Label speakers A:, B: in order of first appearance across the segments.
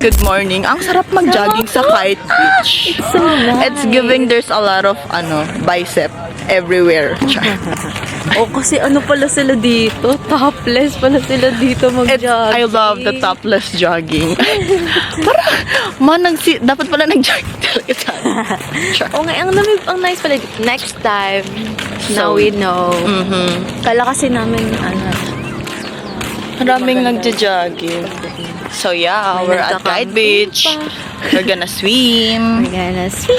A: Good morning. Ang sarap mag-jogging sa Kite Beach.
B: It's so nice.
A: It's giving there's a lot of bicep everywhere.
B: Oh, kasi ano pala sila dito? Topless pala sila dito mag-jogging.
A: I love the topless jogging. Parang, dapat pala nag-jogging talaga tayo.
B: Oo nga, ang nice pala dito. Next time, now we know. Kala kasi namin,
A: Maraming nagja-jogging. So yeah, we're at Kite Beach. We're gonna swim.
B: We're gonna swim.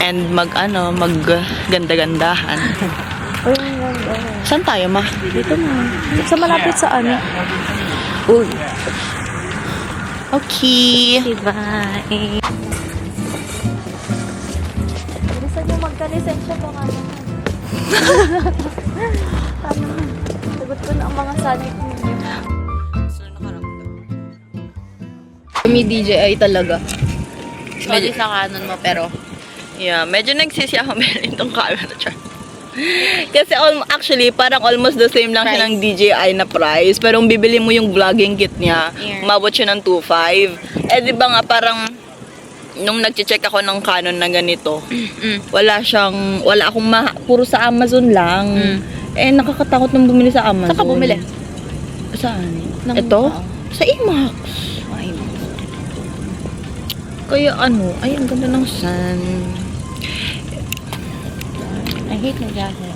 A: And mag-ganda-gandahan. Saan tayo, ma?
B: Dito na. Sa malapit sa ano. Uy.
A: Okay.
B: Bye. Bilisan nyo magka-lisensya pa nga naman. Sagot ko na ang mga salit ninyo. May DJI talaga. Sorry sa Canon mo, pero
A: Yeah, medyo nagsisi ako meron itong camera chart. Kasi actually, parang almost the same lang siya ng DJI na price. Pero kung bibili mo yung vlogging kit niya, umabot siya ng 2.5. Eh, di ba nga parang, nung nag-check ako ng Canon na ganito, wala akong puro sa Amazon lang. Eh, nakakatakot nung bumili sa Amazon.
B: saan ka bumili?
A: Saan? Ito? Sa IMAX. Kaya ay, ang ganda ng sun.
B: I hate my jacket.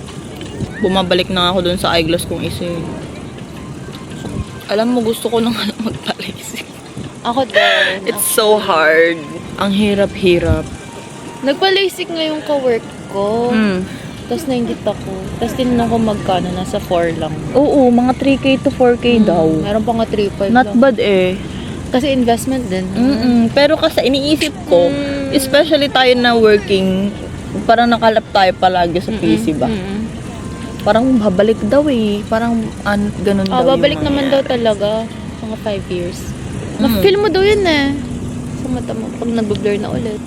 A: Bumabalik na ako dun sa eyeglass kong isa. Alam mo, gusto ko nang magpa-LASIK.
B: Ako din.
A: It's so hard. Ang hirap-hirap.
B: Nagpa-LASIK nga yung ka-work ko. Tapos nainggit ako. Tapos tinanong ko magkano, nasa 4 lang.
A: Oo, mga 3K to 4K daw.
B: Meron pa nga 3.5
A: Not
B: lang.
A: bad eh.
B: Kasi investment din.
A: Pero kasi iniisip ko, especially tayo na working, parang nakalap tayo palagi sa PC ba? Parang babalik daw eh. Parang ganun daw
B: Babalik
A: yung
B: naman daw talaga. Mga 5 years. Ma-feel mo daw yun eh. Sa mata mo, pag nag-blur na ulit.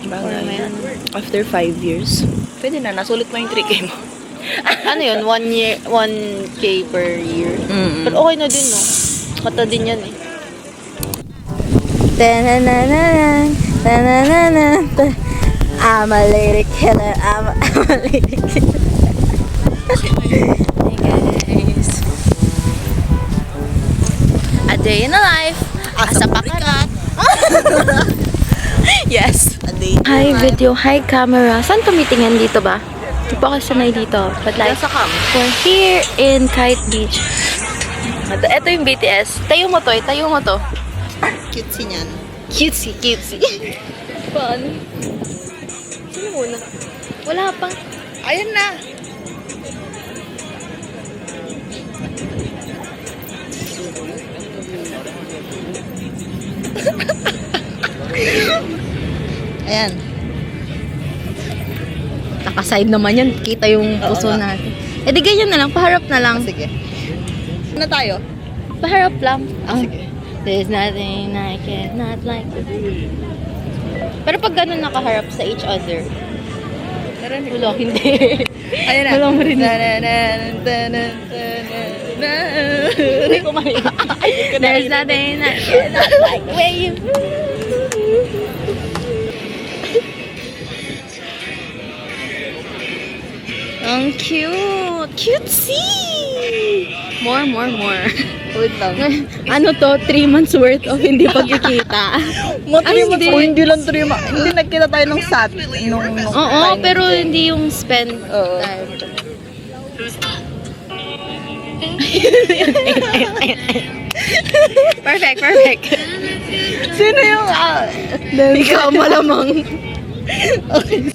B: Or may ano.
A: After 5 years, pwede na, nasulit mo yung 3K mo.
B: Ano yun? 1K per year. Pero okay na din, no? Mata din yan eh. I'm a lady killer. I'm a lady killer. Hey guys. A day in a life. Asa pakat. Yes. Hi video, hi camera. Saan tumitingin dito ba? Hindi pa ako sanay dito. But like, we're here in Kite Beach. Ito yung BTS. Tayo mo to.
A: Cutesy niyan.
B: Cutesy. Paano? Sino muna? Wala pa.
A: Ayun na. Ayan.
B: Nakaside naman yan. Kita yung puso natin. Eh di ganyan na lang. Paharap na lang.
A: Sige. Ano tayo?
B: Paharap lang.
A: Sige.
B: There's nothing I cannot like to do. Pero pag ganun nakaharap sa each other. Wala, hindi.
A: Ayun na.
B: Wala mo rin.
A: Hindi ko mahiya.
B: There's nothing I cannot like the way you move.
A: Ang cute. Cutesy.
B: More.
A: Wait lang.
B: Ano to? 3 months worth of hindi pagkikita. Ay, hindi.
A: Hindi lang 3 months. Hindi nagkita tayo ng SAT.
B: Oo, pero hindi yung spend
A: Oo.
B: time. Perfect.
A: Sino yung...
B: Ikaw malamang.
A: Okay.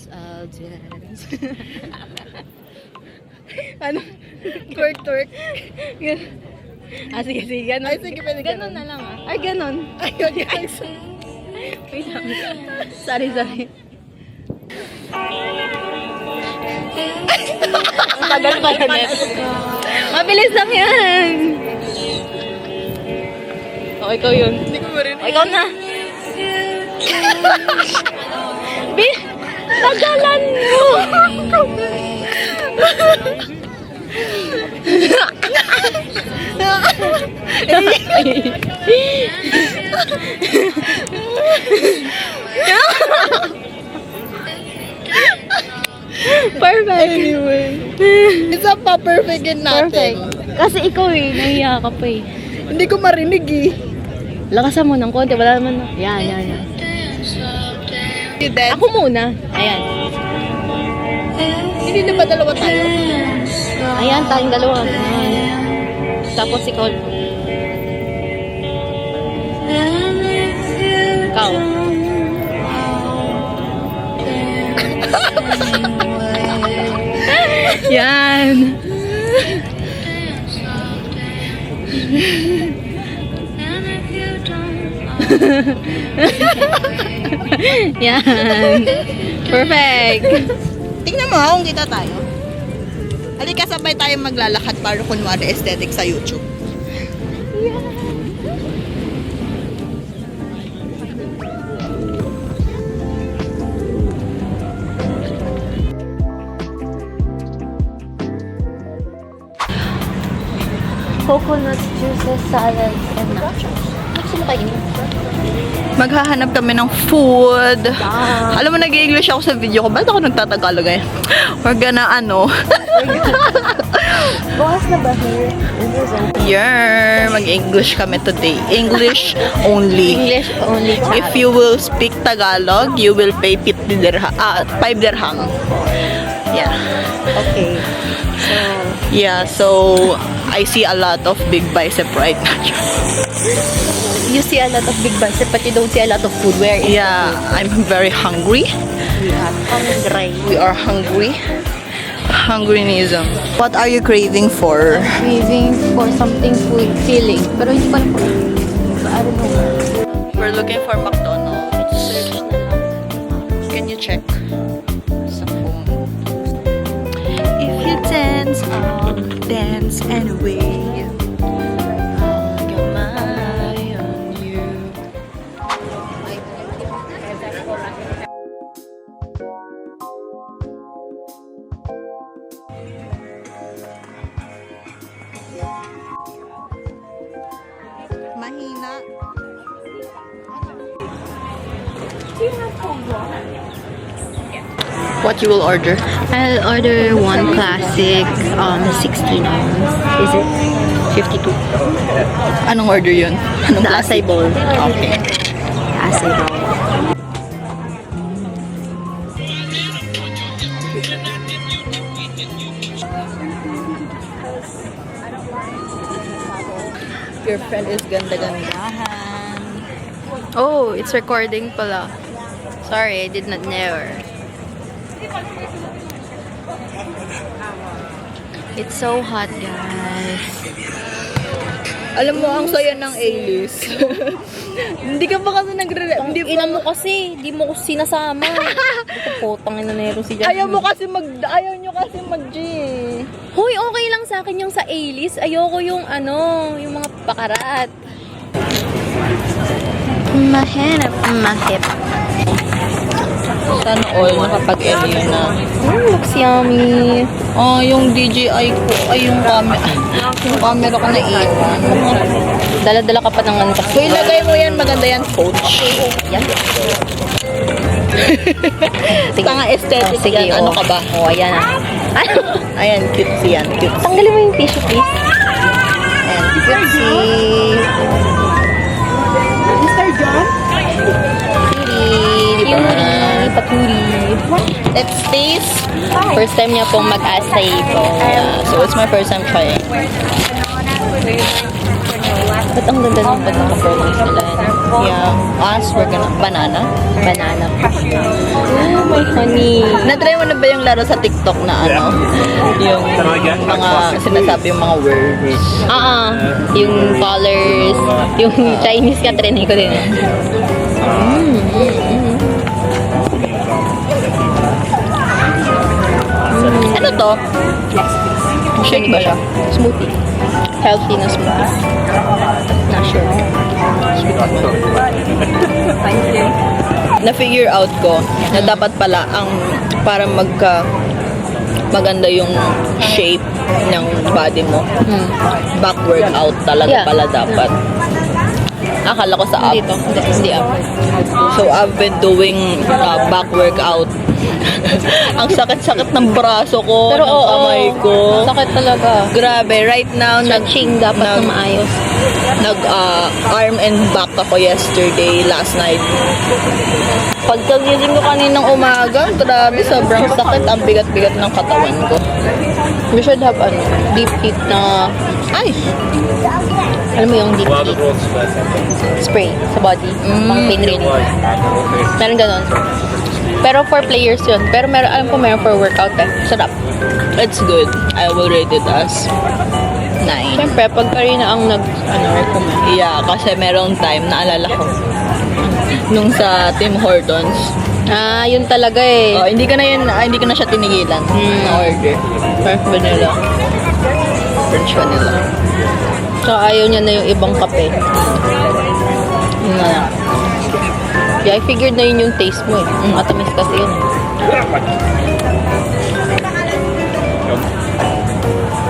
A: Ano? Twerk.
B: Sige. Ganun.
A: Ay, sige, pwede
B: Ganun na lang Ay, ganun.
A: Ay, guys.
B: Wait lang. Sorry.
A: Tagal pa na.
B: Mabilis lang yan.
A: Oh, ikaw yun. Hindi ko ma rin.
B: Ikaw na. Tagalan mo. Perfect.
A: Anyway. Isa pa, perfect yun
B: Perfect.
A: natin.
B: Kasi ikaw nahiya ka pa
A: Hindi ko marinig eh.
B: Lakasan mo ng konti, wala naman. Yan.
A: You dead?
B: Ako muna. Ayan.
A: Hindi na ba dalawa tayo?
B: Ayan, tayong dalawa. Ayan. Tapos ikaw. Ikaw. Yan. Yan. Perfect.
A: Tingnan mo kung kita tayo. Halika, sabay tayo maglalakad para kunwari aesthetic sa YouTube.
B: Coconut juices, salads, and nachos. Gusto mo kainin?
A: Maghahanap kami ng food.
B: Ah.
A: Alam mo, nag-English ako sa video ko. Ba't ako nagtatagalog eh? We're gonna
B: Bukas na ba here?
A: Yeah, mag-English kami today. English only.
B: English only.
A: If you will speak Tagalog, you will pay 5 dirham. Yeah.
B: Okay.
A: So I see a lot of big bicep right now.
B: You see a lot of big bicep, but you don't see a lot of food. Where is
A: Yeah, I'm very hungry.
B: we are hungry?
A: We are hungry. Hungryism. What are you craving for?
B: Craving for something food filling. Pero hindi ko alam kung I don't know.
A: We're looking for McDonald's. Can you check? Sa phone. If you dance, I'll dance anyway. I'll get my on you. Mahina. What you will order?
B: I'll order one classic 16 ounce. Is it? 52.
A: Anong order yun? Anong
B: The acai bowl.
A: Okay.
B: Acai bowl.
A: Your friend is ganda-gandahan.
B: Oh, it's recording pala. Sorry, I did not know. It's so hot, guys.
A: Alam mo, ang saya ng A-list. Hindi ka ba kasi hindi
B: Ina mo kasi, di mo ko sinasama. Ito po, tangin na nero si Jasmine.
A: Ayaw nyo kasi mag-G.
B: Hoy, okay lang sa akin yung sa A-list. Ayoko yung yung mga pakarat. Mahirap, mahip.
A: Sana all nakapag-area na.
B: Looks yummy.
A: Oh, yung DJI ko, ay yung camera ko na iwan.
B: Dala-dala ka pa ng ano.
A: So, ilagay mo yan, maganda yan, coach.
B: Yan.
A: Tanga aesthetic
B: Sige,
A: yan. Ano ka ba?
B: Oh, ayan ah.
A: Ayan, cutesy yan, cute.
B: Tanggalin mo yung tissue, please.
A: Ayan, cutesy. Mr. John?
B: Cutie. Paturi.
A: Let's taste.
B: First time niya pong mag-acai po.
A: So, it's my first time trying.
B: Ba't ang ganda ng pagkakapromise nila?
A: Yeah. Us, we're gonna... Banana?
B: Banana. Oh, my honey.
A: Na-try mo na ba yung laro sa TikTok na yung mga sinasabi yung mga words?
B: Yung colors, yung Chinese ka, trinay ko din.
A: Ano to? Shake ba siya?
B: Smoothie. Healthy na smoothie. Not sure.
A: Na-figure out ko na dapat pala ang para maganda yung shape ng body mo. Back workout talaga
B: Yeah.
A: pala dapat. Akala ko sa app.
B: Dito. Hindi up.
A: So, I've been doing back workout. Ang sakit-sakit ng braso ko,
B: Pero
A: ng
B: oo,
A: kamay ko.
B: sakit talaga.
A: Grabe, right now,
B: Stretching dapat na maayos.
A: arm and back ako yesterday, last night. Pagkagising ko kaninang umaga, grabe, sobrang sakit. Ang bigat-bigat ng katawan ko.
B: We should have deep heat na,
A: Ay!
B: alam mo yung deep heat spray sa body. Pang pain relief. Meron ganon. Pero for players yun. Pero alam ko meron for workout eh. Sarap.
A: It's good. I will rate it as 9.
B: Siyempre, pag Karina ang recommend.
A: Yeah, kasi merong time, naalala ko. Nung sa Tim Hortons.
B: Ah, yun talaga eh.
A: Hindi ko na siya tinigilan na order.
B: French vanilla.
A: French vanilla.
B: So, ayaw niya na yung ibang kape.
A: Yun na lang.
B: Yeah, I figured na yun yung taste mo eh. Matamis kasi yun.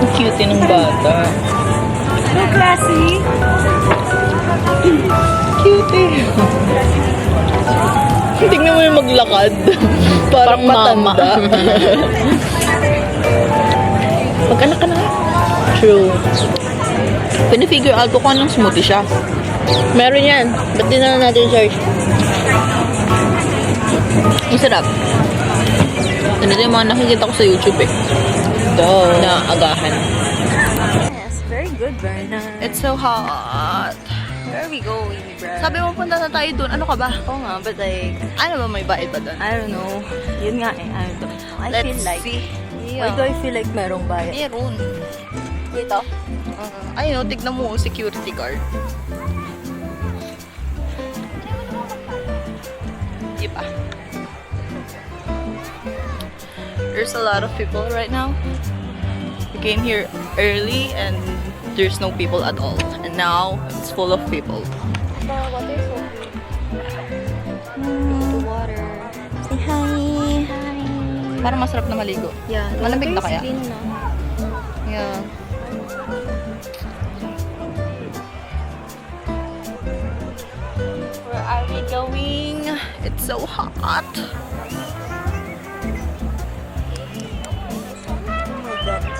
A: Ang cute ng bata.
B: So classy.
A: Cute. Tingnan mo yung maglakad. Parang
B: mama.
A: matanda.
B: Mag-anak ka na.
A: True. Pinifigure out ko kung anong smoothie siya.
B: Meron yan. Ba't din na natin search?
A: Ang sarap. Ano yung mga nakikita ko sa YouTube eh. Na agahan.
B: Yes, very good, very nice.
A: It's so hot.
B: Where are we going, bro?
A: Sabi mo punta na tayo dun. Ano ka ba?
B: Oo nga, but like,
A: Ano ba may bayad ba dun?
B: I don't know. Yun nga eh. I don't know. I
A: Let's
B: feel like,
A: see.
B: why do I feel like merong bayad?
A: Meron.
B: Dito?
A: Ayun, tignan mo security guard. Diba? There's a lot of people right now. We came here early and there's no people at all. And now it's full of people.
B: The water is so clean. The water. Say hi. Hi.
A: Parang masarap na maligo.
B: Yeah. the
A: Malamig na
B: water is
A: kaya?
B: clean na.
A: Yeah. Where are we going? It's so hot.
B: Oh my God.